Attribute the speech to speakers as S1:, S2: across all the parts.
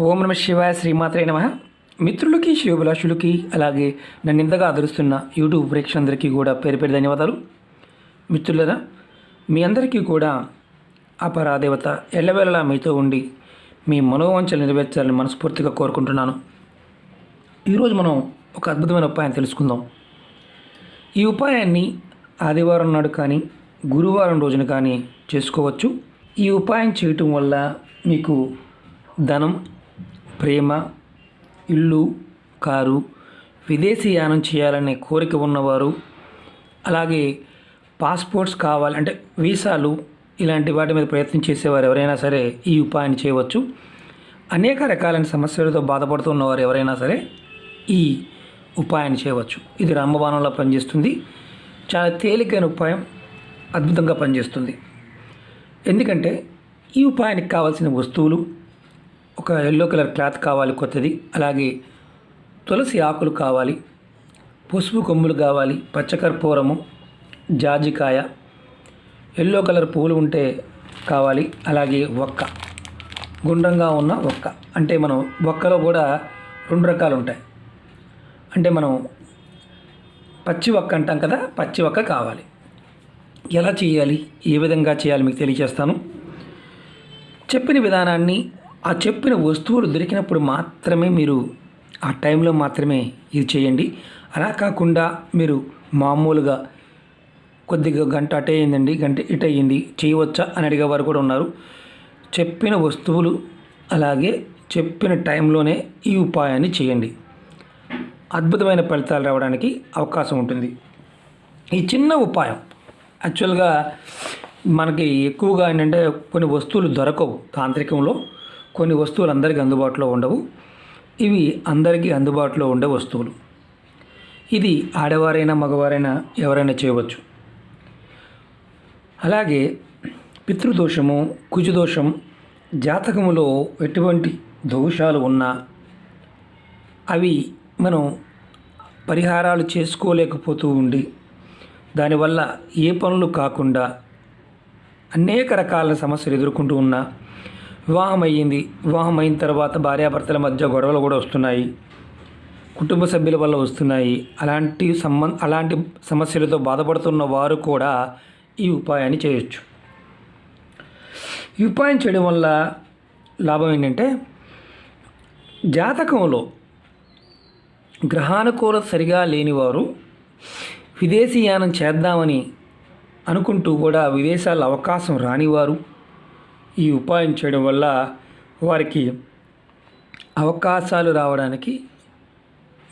S1: ఓం నమ శివాయ శ్రీమాత్రే నమ. మిత్రులకి శివభిలాషులకి అలాగే నన్ను ఇంతగా ఆదరిస్తున్న యూట్యూబ్ ప్రేక్షకులందరికీ కూడా పేరు పేరు ధన్యవాదాలు. మిత్రులరా, మీ అందరికీ కూడా ఆ పరాదేవత ఎల్లవేళలా మీతో ఉండి మీ మనోవాంఛలు నెరవేర్చాలని మనస్ఫూర్తిగా కోరుకుంటున్నాను. ఈరోజు మనం ఒక అద్భుతమైన ఉపాయం తెలుసుకుందాం. ఈ ఉపాయాన్ని ఆదివారం నాడు కానీ గురువారం రోజున కానీ చేసుకోవచ్చు. ఈ ఉపాయం చేయటం వల్ల మీకు ధనం, ప్రేమ, ఇల్లు, కారు, విదేశీయానం చేయాలనే కోరిక ఉన్నవారు, అలాగే పాస్పోర్ట్స్ కావాలి అంటే వీసాలు ఇలాంటి వాటి మీద ప్రయత్నం చేసేవారు ఎవరైనా సరే ఈ ఉపాయాన్ని చేయవచ్చు. అనేక రకాలైన సమస్యలతో బాధపడుతున్నవారు ఎవరైనా సరే ఈ ఉపాయాన్ని చేయవచ్చు. ఇది రామబాణంలో పనిచేస్తుంది. చాలా తేలికైన ఉపాయం, అద్భుతంగా పనిచేస్తుంది. ఎందుకంటే ఈ ఉపాయానికి కావాల్సిన వస్తువులు, ఒక ఎల్లో కలర్ క్లాత్ కావాలి కొత్తది, అలాగే తులసి ఆకులు కావాలి, పసుపు కొమ్ములు కావాలి, పచ్చకర్పూరము, జాజికాయ, ఎల్లో కలర్ పువ్వులు ఉంటే కావాలి, అలాగే ఒక్క, గుండ్రంగా ఉన్న ఒక్క. అంటే మనం ఒక్కలో కూడా రెండు రకాలు ఉంటాయి. అంటే మనం పచ్చి ఒక్క అంటాం కదా, పచ్చి ఒక్క కావాలి. ఎలా చేయాలి, ఏ విధంగా చేయాలి మీకు తెలియజేస్తాను. చెప్పిన విధానాన్ని, ఆ చెప్పిన వస్తువులు దొరికినప్పుడు మాత్రమే మీరు ఆ టైంలో మాత్రమే ఇది చేయండి. అలా కాకుండా మీరు మామూలుగా కొద్దిగా గంట అటే అయిందండి, గంట ఇటు అయ్యింది, చేయవచ్చా అని అడిగేవారు కూడా ఉన్నారు. చెప్పిన వస్తువులు అలాగే చెప్పిన టైంలోనే ఈ ఉపాయాన్ని చేయండి. అద్భుతమైన ఫలితాలు రావడానికి అవకాశం ఉంటుంది. ఈ చిన్న ఉపాయం యాక్చువల్గా మనకి ఎక్కువగా ఏంటంటే కొన్ని వస్తువులు దొరకవు. తాంత్రికంలో కొన్ని వస్తువులు అందరికీ అందుబాటులో ఉండవు. ఇవి అందరికీ అందుబాటులో ఉండే వస్తువులు. ఇది ఆడవారైనా మగవారైనా ఎవరైనా చేయవచ్చు. అలాగే పితృదోషము, కుజదోషం, జాతకములో ఎటువంటి దోషాలు ఉన్నా అవి మనం పరిహారాలు చేసుకోలేకపోతూ ఉండి దానివల్ల ఏ పనులు కాకుండా అనేక రకాల సమస్యలు ఎదుర్కొంటూ ఉన్నా, వివాహం అయిన తర్వాత భార్యాభర్తల మధ్య గొడవలు కూడా వస్తున్నాయి, కుటుంబ సభ్యుల వల్ల వస్తున్నాయి, అలాంటి సమస్యలతో బాధపడుతున్న వారు కూడా ఈ ఉపాయాన్ని చేయొచ్చు. ఈ ఉపాయం చేయడం వల్ల లాభం ఏంటంటే, జాతకంలో గ్రహానుకూలత సరిగా లేనివారు విదేశీయానం చేద్దామని అనుకుంటూ కూడా విదేశాల్లో అవకాశం రానివారు ఈ ఉపాయం చేయడం వల్ల వారికి అవకాశాలు రావడానికి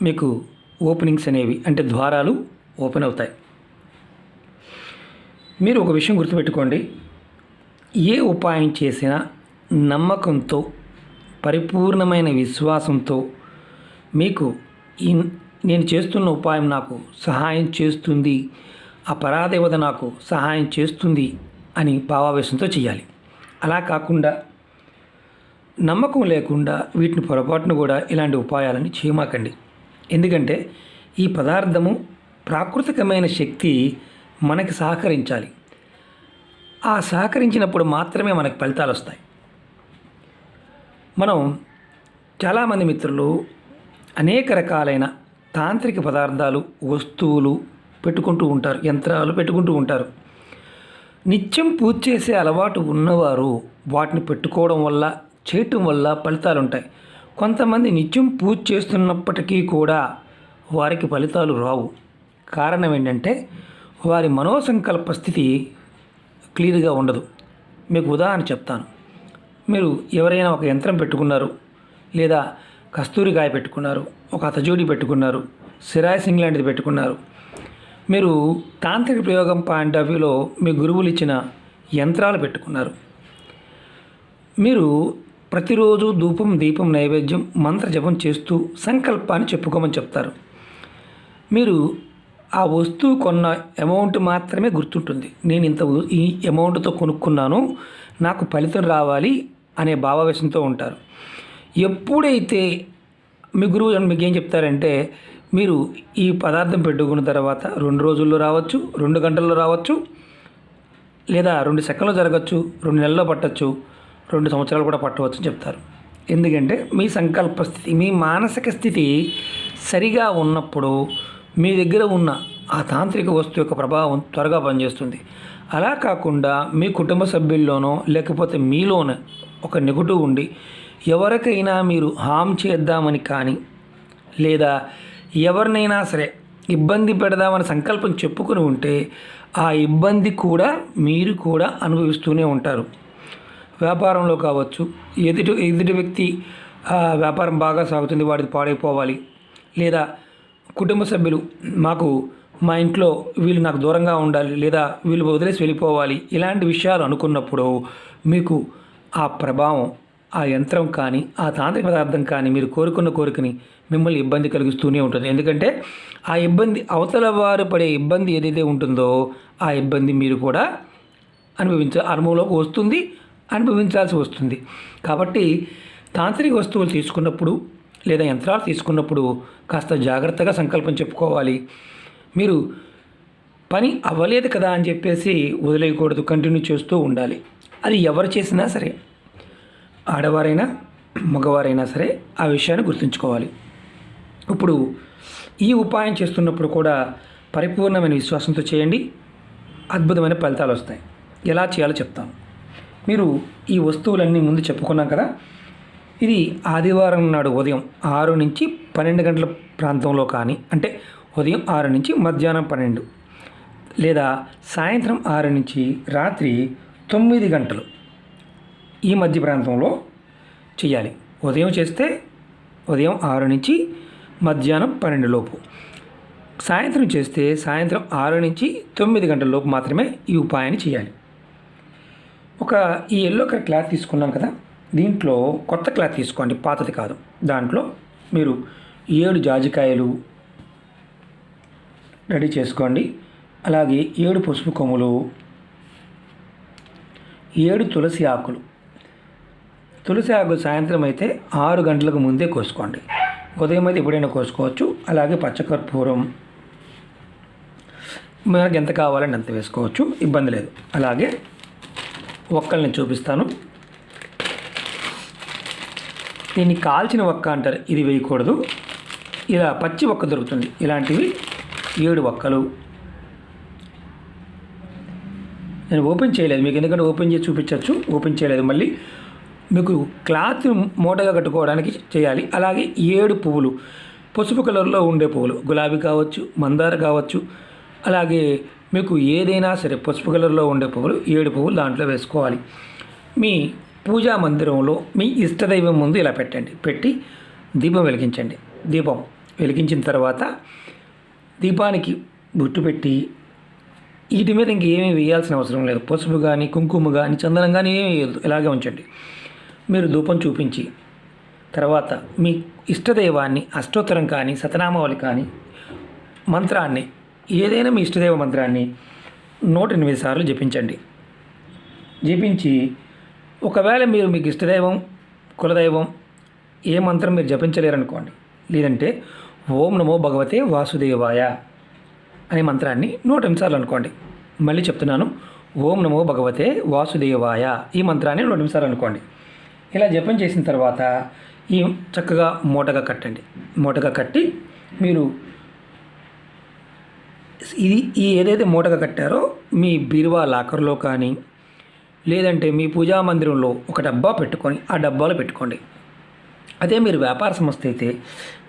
S1: మీకు ఓపెనింగ్స్ అనేవి, అంటే ద్వారాలు ఓపెన్ అవుతాయి. మీరు ఒక విషయం గుర్తుపెట్టుకోండి, ఏ ఉపాయం చేసినా నమ్మకంతో, పరిపూర్ణమైన విశ్వాసంతో మీకు నేను చేస్తున్న ఉపాయం నాకు సహాయం చేస్తుంది, ఆ పరాదేవత నాకు సహాయం చేస్తుంది అని భావావేశంతో చేయాలి. అలా కాకుండా నమ్మకం లేకుండా వీటిని పొరపాటును కూడా ఇలాంటి ఉపాయాలని చేయమాకండి. ఎందుకంటే ఈ పదార్థము ప్రాకృతికమైన శక్తి మనకి సహకరించాలి. ఆ సహకరించినప్పుడు మాత్రమే మనకు ఫలితాలు వస్తాయి. మనం చాలామంది మిత్రులు అనేక రకాలైన తాంత్రిక పదార్థాలు, వస్తువులు పెట్టుకుంటూ ఉంటారు, యంత్రాలు పెట్టుకుంటూ ఉంటారు. నిత్యం పూజ చేసే అలవాటు ఉన్నవారు వాటిని పెట్టుకోవడం వల్ల, చేయటం వల్ల ఫలితాలు ఉంటాయి. కొంతమంది నిత్యం పూజ చేస్తున్నప్పటికీ కూడా వారికి ఫలితాలు రావు. కారణం ఏంటంటే వారి మనోసంకల్ప స్థితి క్లియర్గా ఉండదు. మీకు ఉదాహరణ చెప్తాను. మీరు ఎవరైనా ఒక యంత్రం పెట్టుకున్నారు, లేదా కస్తూరికాయ పెట్టుకున్నారు, ఒక అతజోడి పెట్టుకున్నారు, సిరాయిసింగ్ లాంటిది పెట్టుకున్నారు. మీరు తాంత్రిక ప్రయోగం పాయింట్ ఆఫ్ వ్యూలో మీ గురువులు ఇచ్చిన యంత్రాలు పెట్టుకున్నారు. మీరు ప్రతిరోజు ధూపం, దీపం, నైవేద్యం, మంత్ర జపం చేస్తూ సంకల్పాన్ని చెప్పుకోమని చెప్తారు. మీరు ఆ వస్తువు కొన్న అమౌంట్ మాత్రమే గుర్తుంటుంది. నేను ఈ అమౌంట్తో కొనుక్కున్నాను, నాకు ఫలితం రావాలి అనే భావావేశంతో ఉంటారు. ఎప్పుడైతే మీ గురువు మీకు ఏం చెప్తారంటే, మీరు ఈ పదార్థం పెట్టుకున్న తర్వాత 2 రోజుల్లో రావచ్చు, 2 గంటల్లో రావచ్చు, లేదా 2 సెకండ్లో జరగచ్చు, 2 నెలల్లో పట్టచ్చు, 2 సంవత్సరాలు కూడా పట్టవచ్చు అని చెప్తారు. ఎందుకంటే మీ సంకల్ప స్థితి, మీ మానసిక స్థితి సరిగా ఉన్నప్పుడు మీ దగ్గర ఉన్న ఆ తాంత్రిక వస్తువు యొక్క ప్రభావం త్వరగా పనిచేస్తుంది. అలా కాకుండా మీ కుటుంబ సభ్యుల్లోనో లేకపోతే మీలోనే ఒక నెగటివ్ ఉండి ఎవరికైనా మీరు హామ్ చేద్దామని కానీ లేదా ఎవరినైనా సరే ఇబ్బంది పెడదామని సంకల్పం చెప్పుకుని ఉంటే ఆ ఇబ్బంది కూడా మీరు కూడా అనుభవిస్తూనే ఉంటారు. వ్యాపారంలో కావచ్చు, ఎదుటి వ్యక్తి వ్యాపారం బాగా సాగుతుంది, వాడికి పాడైపోవాలి, లేదా కుటుంబ సభ్యులు మా ఇంట్లో వీళ్ళు నాకు దూరంగా ఉండాలి, లేదా వీళ్ళు వదిలేసి వెళ్ళిపోవాలి, ఇలాంటి విషయాలు అనుకున్నప్పుడు మీకు ఆ ప్రభావం, ఆ యంత్రం కానీ ఆ తాంత్రిక పదార్థం కానీ మీరు కోరుకున్న కోరికని మిమ్మల్ని ఇబ్బంది కలిగిస్తూనే ఉంటుంది. ఎందుకంటే ఆ ఇబ్బంది, అవతల వారు పడే ఇబ్బంది ఏదైతే ఉంటుందో ఆ ఇబ్బంది మీరు కూడా అనుభవంలోకి వస్తుంది, అనుభవించాల్సి వస్తుంది. కాబట్టి తాంత్రిక వస్తువులు తీసుకున్నప్పుడు లేదా యంత్రాలు తీసుకున్నప్పుడు కాస్త జాగ్రత్తగా సంకల్పం చెప్పుకోవాలి. మీరు పని అవ్వలేదు కదా అని చెప్పేసి వదిలేయకూడదు, కంటిన్యూ చేస్తూ ఉండాలి. అది ఎవరు చేసినా సరే, ఆడవారైనా మగవారైనా సరే ఆ విషయాన్ని గుర్తుంచుకోవాలి. ఇప్పుడు ఈ ఉపాయం చేస్తున్నప్పుడు కూడా పరిపూర్ణమైన విశ్వాసంతో చేయండి, అద్భుతమైన ఫలితాలు వస్తాయి. ఎలా చేయాలో చెప్తాను. మీరు ఈ వస్తువులన్నీ ముందు చెప్పుకున్నాం కదా, ఇది ఆదివారం నాడు ఉదయం 6 నుంచి 12 గంటల ప్రాంతంలో కానీ, అంటే ఉదయం 6 నుంచి మధ్యాహ్నం 12 లేదా సాయంత్రం 6 నుంచి రాత్రి 9 గంటలు ఈ మధ్య ప్రాంతంలో చేయాలి. ఉదయం చేస్తే ఉదయం 6 నుంచి మధ్యాహ్నం 12 లోపు, సాయంత్రం చేస్తే సాయంత్రం 6 నుంచి 9 గంటల లోపు మాత్రమే ఈ ఉపాయాన్ని చేయాలి. ఈ ఎల్లో కలర్ క్లాత్ తీసుకున్నాం కదా, దీంట్లో కొత్త క్లాత్ తీసుకోండి, పాతది కాదు. దాంట్లో మీరు 7 జాజికాయలు రెడీ చేసుకోండి. అలాగే 7 పసుపు కొమ్ములు, 7 తులసి ఆకులు. తులసి ఆకులు సాయంత్రం అయితే 6 గంటలకు ముందే కోసుకోండి, ఉదయం అయితే ఎప్పుడైనా కోసుకోవచ్చు. అలాగే పచ్చకర్పూరం మనకు ఎంత కావాలని అంత వేసుకోవచ్చు, ఇబ్బంది లేదు. అలాగే ఒక్కల్ని చూపిస్తాను. దీన్ని కాల్చిన ఒక్క అంటారు, ఇది వేయకూడదు. ఇలా పచ్చి ఒక్క దొరుకుతుంది, ఇలాంటివి 7 ఒక్కలు. నేను ఓపెన్ చేయలేదు మీకు, ఎందుకంటే ఓపెన్ చేసి చూపించవచ్చు, ఓపెన్ చేయలేదు. మళ్ళీ మీకు క్లాత్ మూటగా కట్టుకోవడానికి చేయాలి. అలాగే 7 పువ్వులు, పసుపు కలర్లో ఉండే పువ్వులు, గులాబీ కావచ్చు, మందార కావచ్చు, అలాగే మీకు ఏదైనా సరే పసుపు కలర్లో ఉండే పువ్వులు 7 పువ్వులు దాంట్లో వేసుకోవాలి. మీ పూజా మందిరంలో మీ ఇష్టదైవం ముందు ఇలా పెట్టండి, పెట్టి దీపం వెలిగించండి. దీపం వెలిగించిన తర్వాత దీపానికి బొట్టు పెట్టి, వీటి మీద ఇంకేమీ వేయాల్సిన అవసరం లేదు. పసుపు కానీ కుంకుమ కానీ చందనం కానీ ఏమీ వేయద్దు, ఇలాగే ఉంచండి. మీరు ధూపం చూపించి తర్వాత మీ ఇష్టదైవాన్ని అష్టోత్తరం కానీ సతనామావళి కానీ మంత్రాన్ని, ఏదైనా మీ ఇష్టదైవ మంత్రాన్ని 108 సార్లు జపించండి. జపించి ఒకవేళ మీకు ఇష్టదైవం కులదైవం ఏ మంత్రం మీరు జపించలేరనుకోండి, లేదంటే ఓం నమో భగవతే వాసుదేవాయ అనే మంత్రాన్ని 108 సార్లు అనుకోండి. మళ్ళీ చెప్తున్నాను, ఓం నమో భగవతే వాసుదేవాయ ఈ మంత్రాన్ని 108 సార్లు అనుకోండి. ఇలా జపం చేసిన తర్వాత ఈ చక్కగా మూటగా కట్టండి. మూటగా కట్టి మీరు ఈ ఏదైతే మూటగా కట్టారో మీ బీరువా లాకర్లో కానీ, లేదంటే మీ పూజా మందిరంలో ఒక డబ్బా పెట్టుకొని ఆ డబ్బాలో పెట్టుకోండి. అదే మీరు వ్యాపార సంస్థ అయితే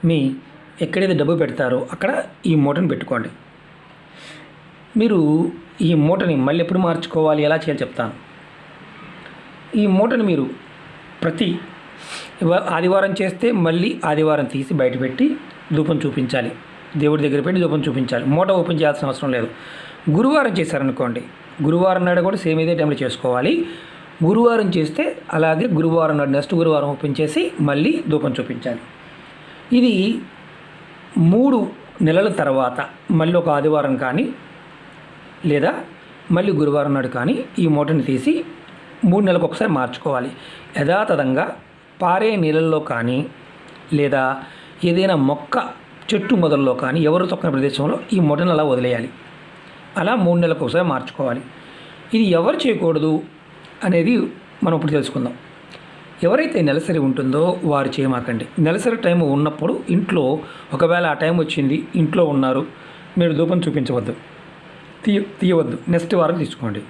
S1: మీ ఎక్కడైతే డబ్బు పెడతారో అక్కడ ఈ మూటను పెట్టుకోండి. మీరు ఈ మూటని మళ్ళీ ఎప్పుడు మార్చుకోవాలి, ఎలా చేయాలి చెప్తాను. ఈ మూటను మీరు ప్రతి ఆదివారం చేస్తే మళ్ళీ ఆదివారం తీసి బయట పెట్టి ధూపం చూపించాలి, దేవుడి దగ్గర పెట్టి ధూపం చూపించాలి. మూట ఓపెన్ చేయాల్సిన అవసరం లేదు. గురువారం చేశారనుకోండి, గురువారం నాడు కూడా సేమ్ ఇదే టైంలో చేసుకోవాలి. గురువారం చేస్తే అలాగే గురువారం నాడు నెక్స్ట్ గురువారం ఓపెన్ చేసి మళ్ళీ ధూపం చూపించాలి. ఇది 3 నెలల తర్వాత మళ్ళీ ఒక ఆదివారం కానీ లేదా మళ్ళీ గురువారం నాడు కానీ ఈ మూటని తీసి 3 నెలలకు ఒకసారి మార్చుకోవాలి. యథాతథంగా పారే నీళ్ళల్లో కానీ లేదా ఏదైనా మొక్క చెట్టు మొదల్లో కానీ ఎవరు తొక్కని ప్రదేశంలో ఈ మూటను అలా వదిలేయాలి. అలా 3 నెలలకు ఒకసారి మార్చుకోవాలి. ఇది ఎవరు చేయకూడదు అనేది మనం ఇప్పుడు తెలుసుకుందాం. ఎవరైతే నెలసరి ఉంటుందో వారు చేయమాకండి. నెలసరి టైం ఉన్నప్పుడు ఇంట్లో ఒకవేళ ఆ టైం వచ్చింది, ఇంట్లో ఉన్నారు, మీరు ధూపం చూపించవద్దు, తీయవద్దు, నెక్స్ట్ వారం తీసుకోండి.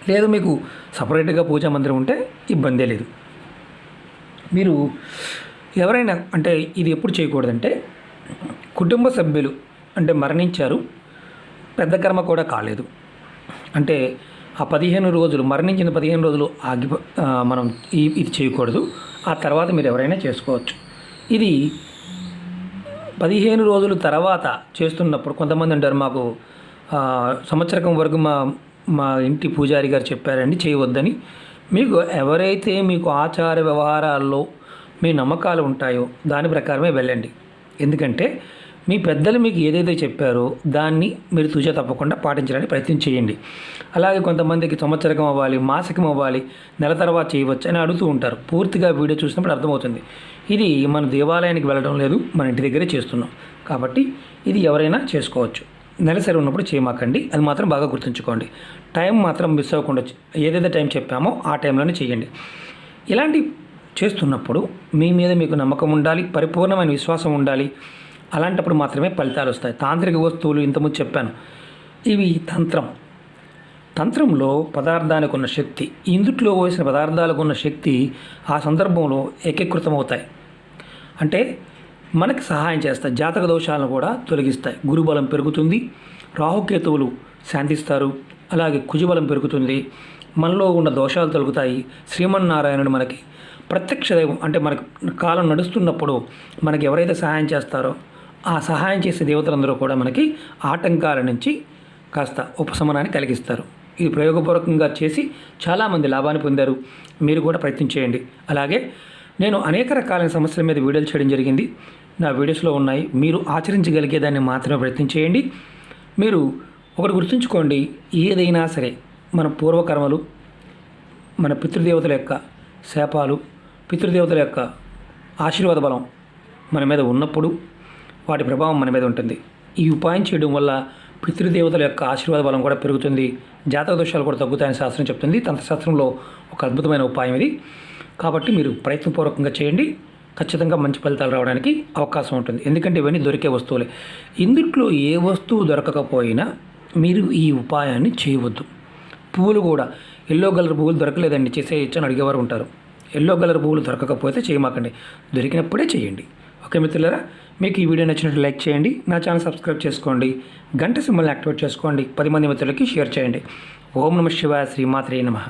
S1: లేదు మీకు సపరేట్గా పూజా మందిరం ఉంటే ఇబ్బందే లేదు. మీరు ఎవరైనా అంటే ఇది ఎప్పుడు చేయకూడదంటే, కుటుంబ సభ్యులు అంటే మరణించారు, పెద్ద కర్మ కూడా కాలేదు అంటే ఆ 15 రోజులు మరణించిన 15 రోజులు మనం ఇది చేయకూడదు. ఆ తర్వాత మీరు ఎవరైనా చేసుకోవచ్చు. ఇది 15 రోజుల తర్వాత చేస్తున్నప్పుడు కొంతమంది అంటారు, మాకు సంవత్సరకం వరకు మా ఇంటి పూజారి గారు చెప్పారండి చేయవద్దని. మీకు ఎవరైతే మీకు ఆచార వ్యవహారాల్లో మీ నమ్మకాలు ఉంటాయో దాని ప్రకారమే వెళ్ళండి. ఎందుకంటే మీ పెద్దలు మీకు ఏదైతే చెప్పారో దాన్ని మీరు తూచా తప్పకుండా పాటించడానికి ప్రయత్నం చేయండి. అలాగే కొంతమందికి సంవత్సరకం అవ్వాలి, మాసికం అవ్వాలి, నెల తర్వాత చేయవచ్చు అని అడుగుతూ ఉంటారు. పూర్తిగా వీడియో చూసినప్పుడు అర్థమవుతుంది. ఇది మన దేవాలయానికి వెళ్ళడం లేదు, మన ఇంటి దగ్గరే చేస్తున్నాం. కాబట్టి ఇది ఎవరైనా చేసుకోవచ్చు. నెలసరి ఉన్నప్పుడు చేయమాకండి, అది మాత్రం బాగా గుర్తుంచుకోండి. టైం మాత్రం మిస్ అవ్వకుండా ఏదైతే టైం చెప్పామో ఆ టైంలోనే చేయండి. ఇలాంటి చేస్తున్నప్పుడు మీ మీద మీకు నమ్మకం ఉండాలి, పరిపూర్ణమైన విశ్వాసం ఉండాలి. అలాంటప్పుడు మాత్రమే ఫలితాలు వస్తాయి. తాంత్రిక వస్తువులు ఇంతకుముందు చెప్పాను, ఇవి తంత్రంలో పదార్థానికి ఉన్న శక్తి, ఇందుట్లో వేసిన పదార్థాలకు ఉన్న శక్తి ఆ సందర్భంలో ఏకీకృతమవుతాయి. అంటే మనకి సహాయం చేస్తాయి, జాతక దోషాలను కూడా తొలగిస్తాయి. గురుబలం పెరుగుతుంది, రాహుకేతువులు శాంతిస్తారు, అలాగే కుజబలం పెరుగుతుంది, మనలో ఉన్న దోషాలు తొలగుతాయి. శ్రీమన్నారాయణుడు మనకి ప్రత్యక్ష దైవం, అంటే మనకి కాలం నడుస్తున్నప్పుడు మనకి ఎవరైతే సహాయం చేస్తారో ఆ సహాయం చేసే దేవతలందరూ కూడా మనకి ఆటంకాల నుంచి కాస్త ఉపశమనాన్ని కలిగిస్తారు. ఇది ప్రయోగపూర్వకంగా చేసి చాలామంది లాభాన్ని పొందారు. మీరు కూడా ప్రయత్నం చేయండి. అలాగే నేను అనేక రకాలైన సమస్యల మీద వీడియోలు చేయడం జరిగింది, నా వీడియోస్లో ఉన్నాయి. మీరు ఆచరించగలిగేదాన్ని మాత్రమే ప్రయత్నం చేయండి. మీరు ఒకటి గుర్తుంచుకోండి, ఏదైనా సరే మన పూర్వకర్మలు, మన పితృదేవతల యొక్క శాపాలు, పితృదేవతల యొక్క ఆశీర్వాద బలం మన మీద ఉన్నప్పుడు వాటి ప్రభావం మన మీద ఉంటుంది. ఈ ఉపాయం చేయడం వల్ల పితృదేవతల యొక్క ఆశీర్వాద బలం కూడా పెరుగుతుంది, జాతక దోషాలు కూడా తగ్గుతాయని శాస్త్రం చెప్తుంది. తంత్రశాస్త్రంలో ఒక అద్భుతమైన ఉపాయం ఇది. కాబట్టి మీరు ప్రయత్నపూర్వకంగా చేయండి, ఖచ్చితంగా మంచి ఫలితాలు రావడానికి అవకాశం ఉంటుంది. ఎందుకంటే ఇవన్నీ దొరికే వస్తువులే. ఇందుట్లో ఏ వస్తువు దొరకకపోయినా మీరు ఈ ఉపాయాన్ని చేయవద్దు. పువ్వులు కూడా ఎల్లో కలర్ పువ్వులు దొరకలేదండి చేసేయచ్చు అని అడిగేవారు ఉంటారు. ఎల్లో కలర్ పువ్వులు దొరకకపోతే చేయమాకండి, దొరికినప్పుడే చేయండి. ఓకే మిత్రులారా, మీకు ఈ వీడియో నచ్చినట్టు లైక్ చేయండి, నా ఛానల్ సబ్స్క్రైబ్ చేసుకోండి, గంట సింబల్ని యాక్టివేట్ చేసుకోండి, 10 మంది మిత్రులకి షేర్ చేయండి. ఓం నమః శివాయ, శ్రీమాత్రే నమః.